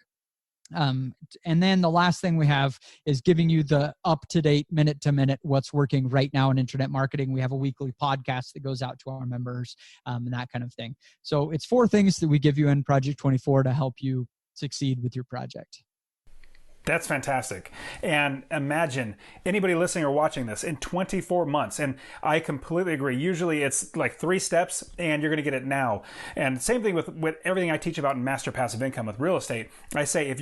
Speaker 2: And then the last thing we have is giving you the up-to-date, minute-to-minute, what's working right now in internet marketing. We have a weekly podcast that goes out to our members and that kind of thing. So it's 4 things that we give you in Project 24 to help you succeed with your project.
Speaker 1: That's fantastic. And imagine anybody listening or watching this in 24 months. And I completely agree. Usually it's like 3 steps and you're going to get it now. And same thing with everything I teach about in Master Passive Income with real estate. I say, if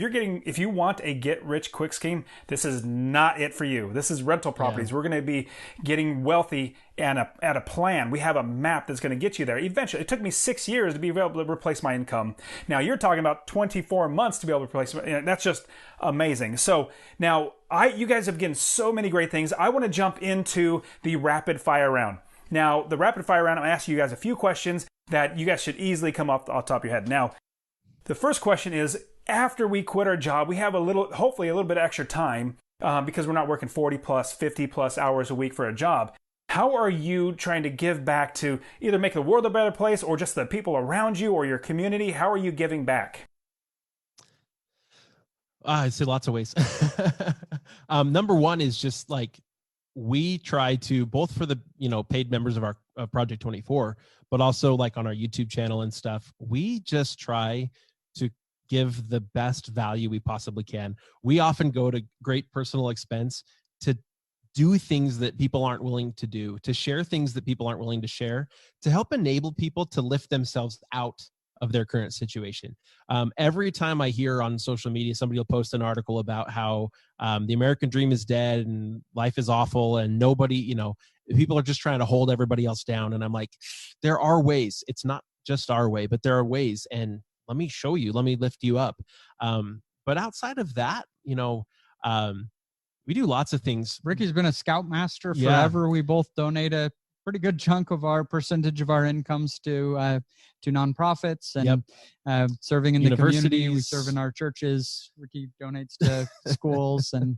Speaker 1: you want a get rich quick scheme, this is not it for you. This is rental properties. Yeah. We're going to be getting wealthy and at a plan. We have a map that's going to get you there. Eventually, it took me 6 years to be able to replace my income. Now you're talking about 24 months to be able to replace. That's just amazing. So now you guys have given so many great things. I want to jump into the rapid fire round. Now the rapid fire round, I'm asking you guys a few questions that you guys should easily come off the top of your head. Now, the first question is, after we quit our job, we have hopefully a little bit of extra time because we're not working 40 plus, 50 plus hours a week for a job. How are you trying to give back to either make the world a better place or just the people around you or your community? How are you giving back?
Speaker 3: I'd say lots of ways. Number one is just like we try to, both for the paid members of our Project 24, but also like on our YouTube channel and stuff, we just try to give the best value we possibly can. We often go to great personal expense to do things that people aren't willing to do, to share things that people aren't willing to share, to help enable people to lift themselves out of their current situation. Every time I hear on social media, somebody will post an article about how the American dream is dead and life is awful and nobody, people are just trying to hold everybody else down. And I'm like, there are ways. It's not just our way, but there are ways. And let me show you, let me lift you up. But outside of that, we do lots of things.
Speaker 2: Ricky's been a Scoutmaster forever. Yeah. We both donate a pretty good chunk of our percentage of our incomes to nonprofits and serving in the community. We serve in our churches. Ricky donates to schools, and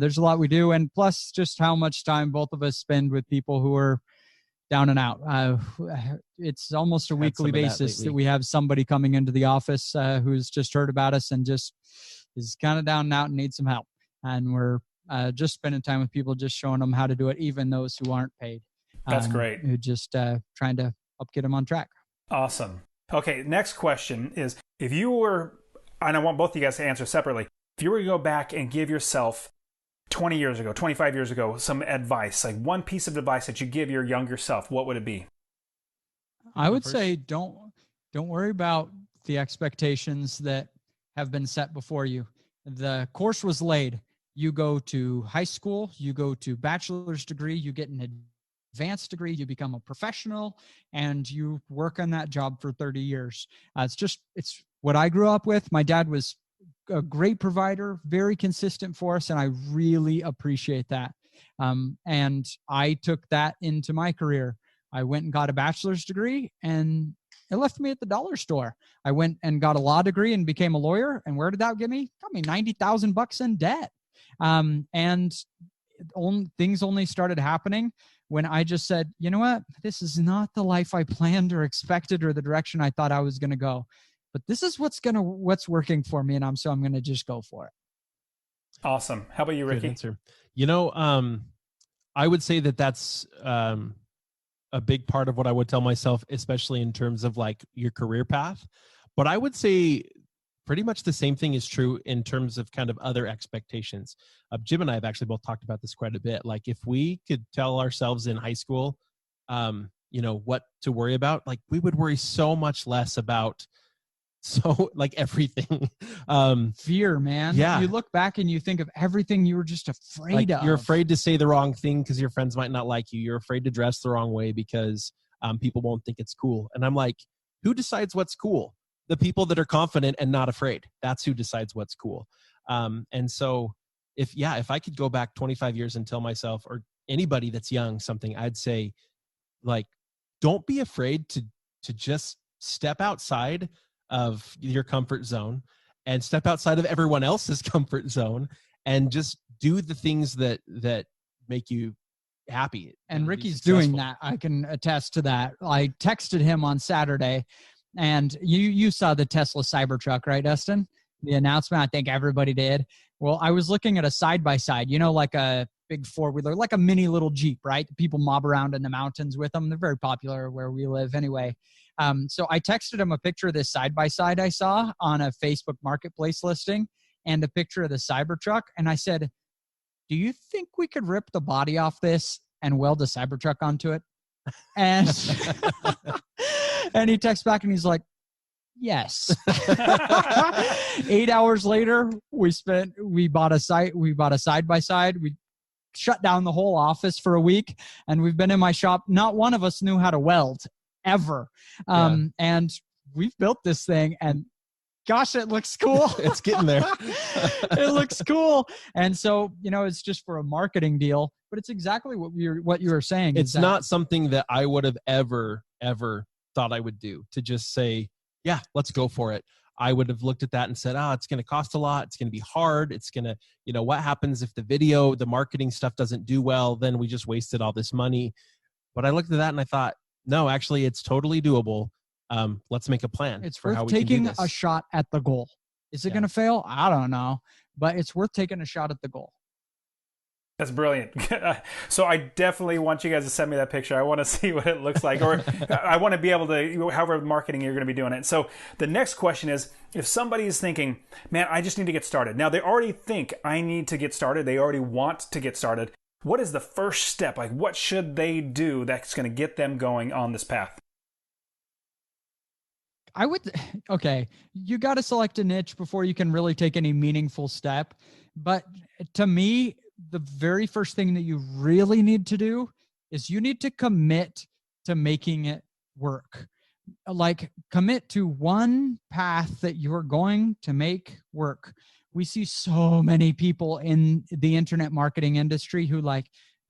Speaker 2: there's a lot we do. And plus, just how much time both of us spend with people who are down and out. It's almost a weekly basis that we have somebody coming into the office who's just heard about us and just is kind of down and out and needs some help. And we're just spending time with people, just showing them how to do it, even those who aren't paid.
Speaker 1: That's great.
Speaker 2: Who just trying to help get them on track.
Speaker 1: Awesome. Okay, next question is, if you were, and I want both of you guys to answer separately, if you were to go back and give yourself 20 years ago, 25 years ago, some advice, like one piece of advice that you give your younger self, what would it be?
Speaker 2: I would say don't worry about the expectations that have been set before you. The course was laid. You go to high school, you go to bachelor's degree, you get an advanced degree, you become a professional, and you work on that job for 30 years. It's what I grew up with. My dad was a great provider, very consistent for us, and I really appreciate that. And I took that into my career. I went and got a bachelor's degree, and it left me at the dollar store. I went and got a law degree and became a lawyer. And where did that get me? Got me $90,000 in debt. And things only started happening when I just said, you know what, this is not the life I planned or expected or the direction I thought I was going to go, but this is what's working for me. And I'm going to just go for it.
Speaker 1: Awesome. How about you, Ricky?
Speaker 3: Good answer. You know, I would say that that's a big part of what I would tell myself, especially in terms of like your career path. But I would say pretty much the same thing is true in terms of kind of other expectations. Jim and I have actually both talked about this quite a bit. Like if we could tell ourselves in high school, you know, what to worry about, like we would worry so much less about like everything.
Speaker 2: Fear, man.
Speaker 3: Yeah.
Speaker 2: You look back and you think of everything you were just afraid of.
Speaker 3: You're afraid to say the wrong thing because your friends might not like you. You're afraid to dress the wrong way because people won't think it's cool. And I'm like, who decides what's cool? The people that are confident and not afraid. That's who decides what's cool. And so if I could go back 25 years and tell myself or anybody that's young something, I'd say like, don't be afraid to just step outside of your comfort zone and step outside of everyone else's comfort zone and just do the things that make you happy.
Speaker 2: And Ricky's doing that. I can attest to that. I texted him on Saturday, and you saw the Tesla Cybertruck, right, Dustin? The announcement, I think everybody did. Well, I was looking at a side-by-side, you know, like a big four-wheeler, like a mini little Jeep, right? People mob around in the mountains with them. They're very popular where we live anyway. So I texted him a picture of this side-by-side I saw on a Facebook Marketplace listing and a picture of the Cybertruck. And I said, do you think we could rip the body off this and weld a Cybertruck onto it? And, and he texts back and he's like, yes. 8 hours later, we bought a side-by-side. We shut down the whole office for a week, and we've been in my shop. Not one of us knew how to weld ever. And we've built this thing, and gosh, it looks cool.
Speaker 3: It's getting there.
Speaker 2: It looks cool. And so, you know, it's just for a marketing deal, but it's exactly what you were saying.
Speaker 3: It's not something that I would have ever thought I would do, to just say, yeah, let's go for it. I would have looked at that and said, it's going to cost a lot. It's going to be hard. It's going to, you know, what happens if the marketing stuff doesn't do well? Then we just wasted all this money. But I looked at that and I thought, no, actually, it's totally doable. Let's make a plan.
Speaker 2: It's
Speaker 3: for
Speaker 2: worth
Speaker 3: how we can do
Speaker 2: taking
Speaker 3: this.
Speaker 2: a shot at the goal. Is it going to fail? I don't know, but it's worth taking a shot at the goal.
Speaker 1: That's brilliant. So I definitely want you guys to send me that picture. I want to see what it looks like, or I want to be able to, however marketing you're going to be doing it. So the next question is, if somebody is thinking, man, I just need to get started. Now they already think I need to get started. They already want to get started. What is the first step? Like, what should they do that's going to get them going on this path? You got to select a niche before you can really take any meaningful step. But to me, the very first thing that you really need to do is you need to commit to making it work. Like, commit to one path that you're going to make work. We see so many people in the internet marketing industry who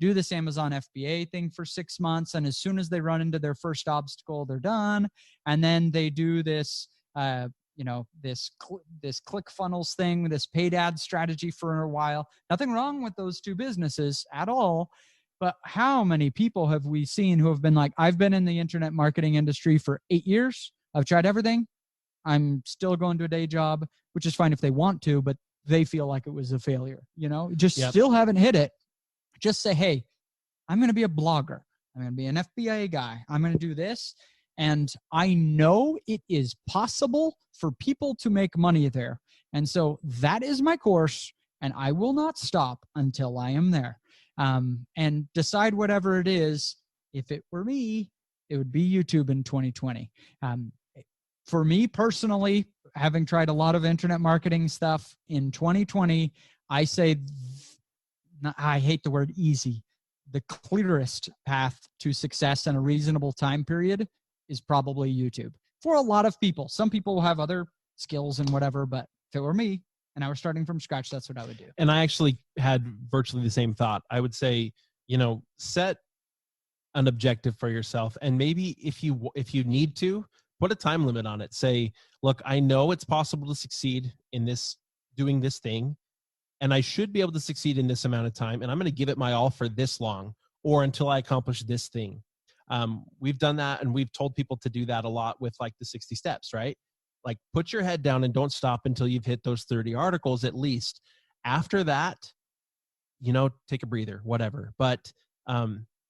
Speaker 1: do this Amazon FBA thing for 6 months, and as soon as they run into their first obstacle, they're done. And then they do this, this ClickFunnels thing, this paid ad strategy for a while. Nothing wrong with those two businesses at all. But how many people have we seen who have been like, I've been in the internet marketing industry for 8 years. I've tried everything. I'm still going to a day job, which is fine if they want to, but they feel like it was a failure, still haven't hit it. Just say, hey, I'm going to be a blogger. I'm going to be an FBA guy. I'm going to do this. And I know it is possible for people to make money there. And so that is my course, and I will not stop until I am there. And decide whatever it is. If it were me, it would be YouTube in 2020. For me personally, having tried a lot of internet marketing stuff in 2020, I say, I hate the word easy. The clearest path to success in a reasonable time period is probably YouTube. For a lot of people. Some people will have other skills and whatever, but if it were me,
Speaker 2: and I was starting from scratch, that's what I would do.
Speaker 3: And I actually had virtually the same thought. I would say, set an objective for yourself, and maybe if you need to, put a time limit on it. Say, look, I know it's possible to succeed in this, doing this thing, and I should be able to succeed in this amount of time, and I'm going to give it my all for this long, or until I accomplish this thing. We've done that, and we've told people to do that a lot with like the 60 steps, right? Like, put your head down and don't stop until you've hit those 30 articles at least. After that, take a breather, whatever. But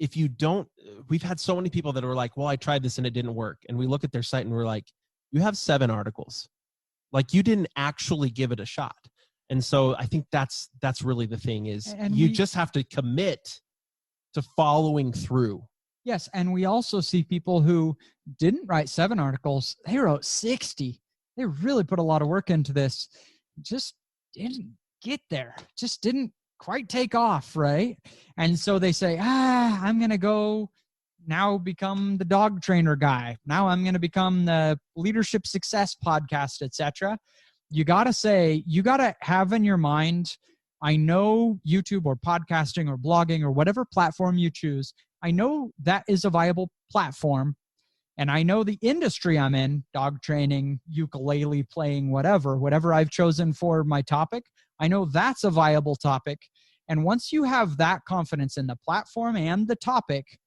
Speaker 3: if you don't, we've had so many people that are like, well, I tried this and it didn't work. And we look at their site and we're like, you have 7 articles. Like, you didn't actually give it a shot. And so I think that's really the thing is, you just have to commit to following through.
Speaker 2: Yes. And we also see people who didn't write 7 articles. They wrote 60. They really put a lot of work into this. Just didn't get there. Just didn't quite take off, right? And so they say, I'm going to go now become the dog trainer guy. Now I'm going to become the leadership success podcast, etc. You got to have in your mind, I know YouTube or podcasting or blogging or whatever platform you choose, I know that is a viable platform. And I know the industry I'm in, dog training, ukulele playing, whatever I've chosen for my topic, I know that's a viable topic. And once you have that confidence in the platform and the topic,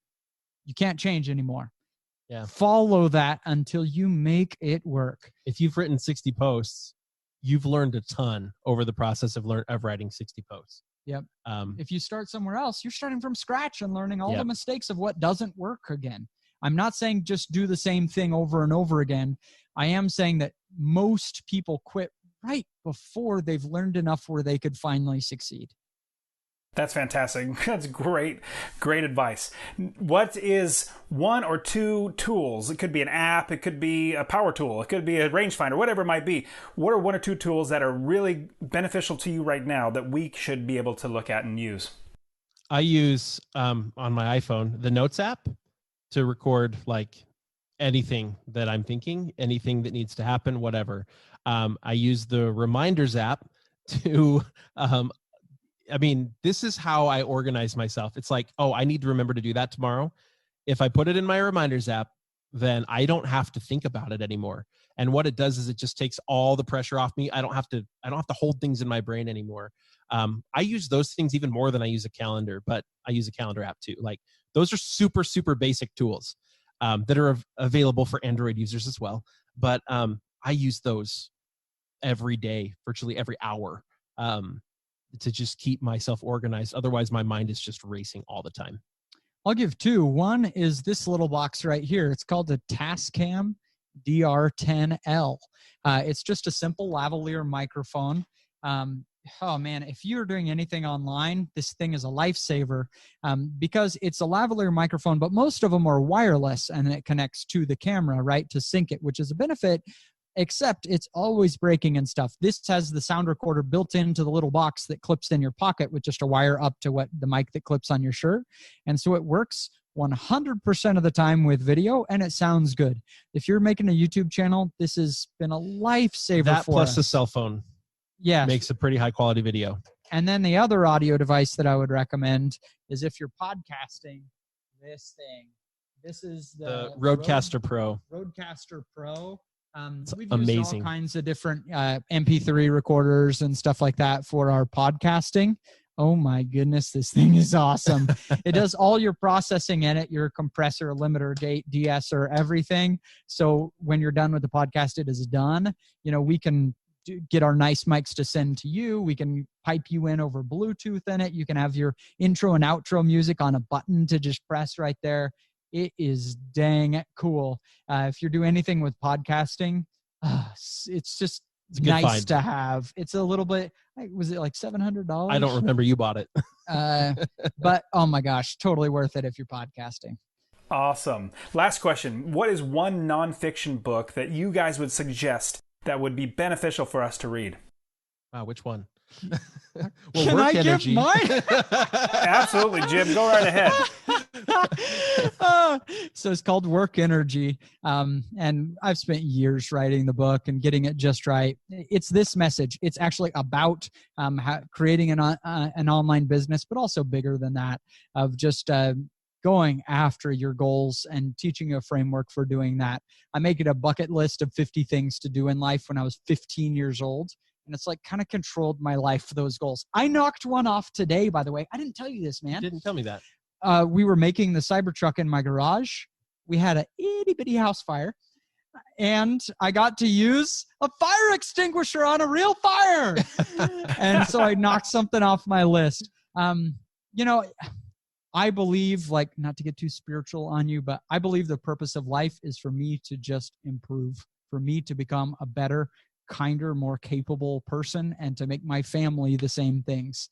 Speaker 2: you can't change anymore.
Speaker 3: Yeah.
Speaker 2: Follow that until you make it work.
Speaker 3: If you've written 60 posts, you've learned a ton over the process of writing 60 posts.
Speaker 2: Yep. If you start somewhere else, you're starting from scratch and learning all the mistakes of what doesn't work again. I'm not saying just do the same thing over and over again. I am saying that most people quit right before they've learned enough where they could finally succeed.
Speaker 1: That's fantastic. That's great advice. What is 1 or 2 tools? It could be an app, it could be a power tool, it could be a rangefinder, whatever it might be. What are 1 or 2 tools that are really beneficial to you right now that we should be able to look at and use?
Speaker 3: I use on my iPhone the Notes app to record like anything that I'm thinking, anything that needs to happen, whatever. I use the Reminders app to this is how I organize myself. It's like, oh, I need to remember to do that tomorrow. If I put it in my Reminders app, then I don't have to think about it anymore. And what it does is it just takes all the pressure off me. I don't have to hold things in my brain anymore. I use those things even more than I use a calendar, but I use a calendar app too. Like, those are super, super basic tools that are available for Android users as well. But I use those every day, virtually every hour, to just keep myself organized. Otherwise, my mind is just racing all the time.
Speaker 2: I'll give 2. One is this little box right here. It's called the Tascam DR10L. It's just a simple lavalier microphone. Oh man, if you're doing anything online, this thing is a lifesaver because it's a lavalier microphone, but most of them are wireless and it connects to the camera, right, to sync it, which is a benefit, except it's always breaking and stuff. This has the sound recorder built into the little box that clips in your pocket with just a wire up to the mic that clips on your shirt. And so it works 100% of the time with video, and it sounds good. If you're making a YouTube channel, this has been a lifesaver
Speaker 3: that
Speaker 2: for
Speaker 3: plus
Speaker 2: us.
Speaker 3: a cell phone.
Speaker 2: Yeah,
Speaker 3: makes a pretty high quality video.
Speaker 2: And then the other audio device that I would recommend is if you're podcasting, this thing. This is the
Speaker 3: Rodecaster Pro.
Speaker 2: Rodecaster Pro. We've
Speaker 3: amazing.
Speaker 2: used all kinds of different MP3 recorders and stuff like that for our podcasting. Oh my goodness, this thing is awesome. It does all your processing in it, your compressor, limiter, gate, de-esser, everything. So when you're done with the podcast, it is done. We can get our nice mics to send to you. We can pipe you in over Bluetooth in it. You can have your intro and outro music on a button to just press right there. It is dang cool. If you're doing anything with podcasting, it's just nice
Speaker 3: find
Speaker 2: to have. It's a little bit, was it like $700?
Speaker 3: I don't remember you bought it.
Speaker 2: But oh my gosh, totally worth it if you're podcasting.
Speaker 1: Awesome. Last question. What is 1 nonfiction book that you guys would suggest that would be beneficial for us to read?
Speaker 3: Wow, which one? Well,
Speaker 2: Can
Speaker 3: work
Speaker 2: I give
Speaker 3: energy.
Speaker 2: mine?
Speaker 1: Absolutely, Jim. Go right ahead.
Speaker 2: So it's called Work Energy. And I've spent years writing the book and getting it just right. It's this message. It's actually about creating an online business, but also bigger than that, of just going after your goals and teaching you a framework for doing that. I make it a bucket list of 50 things to do in life when I was 15 years old. And it's like kind of controlled my life for those goals. I knocked one off today, by the way. I didn't tell you this, man.
Speaker 3: You didn't tell me that.
Speaker 2: We were making the Cybertruck in my garage. We had a itty bitty house fire, and I got to use a fire extinguisher on a real fire. And so I knocked something off my list. You know, I believe, like, not to get too spiritual on you, but I believe the purpose of life is for me to just improve, for me to become a better, kinder, more capable person, and to make my family the same things.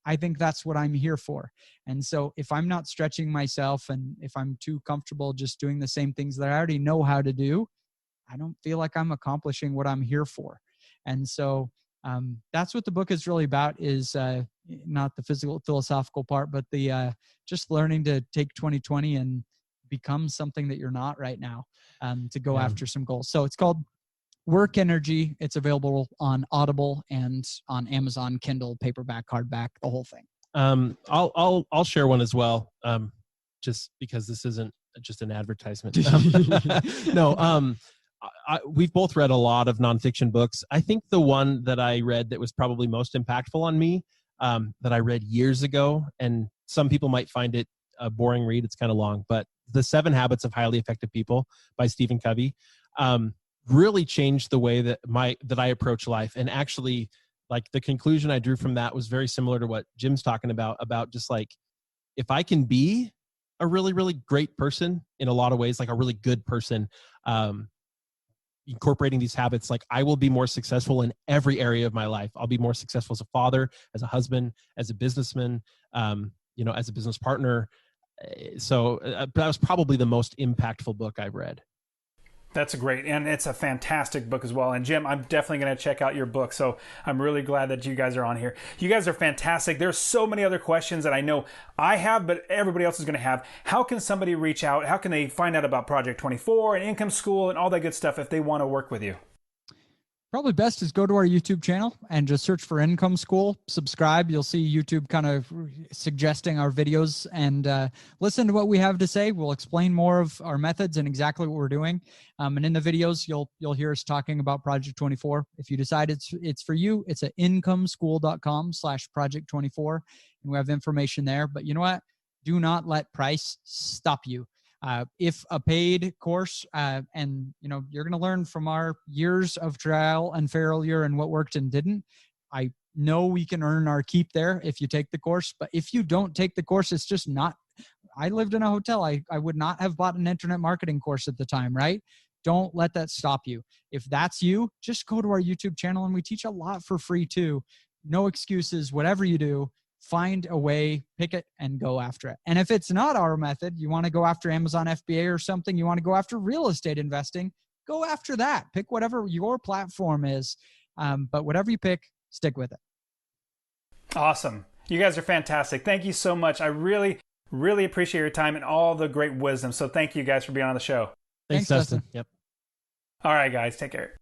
Speaker 2: I think that's what I'm here for. And so if I'm not stretching myself, and if I'm too comfortable just doing the same things that I already know how to do, I don't feel like I'm accomplishing what I'm here for. And so that's what the book is really about, is not the physical philosophical part, but the just learning to take 2020 and become something that you're not right now, to go after some goals. So it's called Work Energy. It's available on Audible and on Amazon Kindle, paperback, hardback, the whole thing.
Speaker 3: I'll share one as well, just because this isn't just an advertisement. No, we've both read a lot of nonfiction books. I think the one that I read that was probably most impactful on me, that I read years ago, and some people might find it a boring read. It's kind of long, but The 7 Habits of Highly Effective People by Stephen Covey really changed the way that I approach life. And actually, like, the conclusion I drew from that was very similar to what Jim's talking about just like, if I can be a really, really great person in a lot of ways, like a really good person, incorporating these habits, like, I will be more successful in every area of my life. I'll be more successful as a father, as a husband, as a businessman, as a business partner. So that was probably the most impactful book I've read.
Speaker 1: That's great. And it's a fantastic book as well. And Jim, I'm definitely going to check out your book. So I'm really glad that you guys are on here. You guys are fantastic. There's so many other questions that I know I have, but everybody else is going to have. How can somebody reach out? How can they find out about Project 24 and Income School and all that good stuff if they want to work with you?
Speaker 2: Probably best is go to our YouTube channel and just search for Income School. Subscribe. You'll see YouTube kind of suggesting our videos, and listen to what we have to say. We'll explain more of our methods and exactly what we're doing. And in the videos, you'll hear us talking about Project 24. If you decide it's for you, it's at incomeschool.com/project24, and we have information there. But you know what? Do not let price stop you. If a paid course, and you're going to learn from our years of trial and failure and what worked and didn't. I know we can earn our keep there if you take the course, but if you don't take the course, it's just not. I lived in a hotel. I would not have bought an internet marketing course at the time, right? Don't let that stop you. If that's you, just go to our YouTube channel, and we teach a lot for free too. No excuses. Whatever you do, find a way, pick it, and go after it. And if it's not our method, you want to go after Amazon FBA or something, you want to go after real estate investing, go after that. Pick whatever your platform is. But whatever you pick, stick with it.
Speaker 1: Awesome. You guys are fantastic. Thank you so much. I really, really appreciate your time and all the great wisdom. So thank you guys for being on the show.
Speaker 3: Thanks, Dustin. Yep.
Speaker 1: All right, guys. Take care.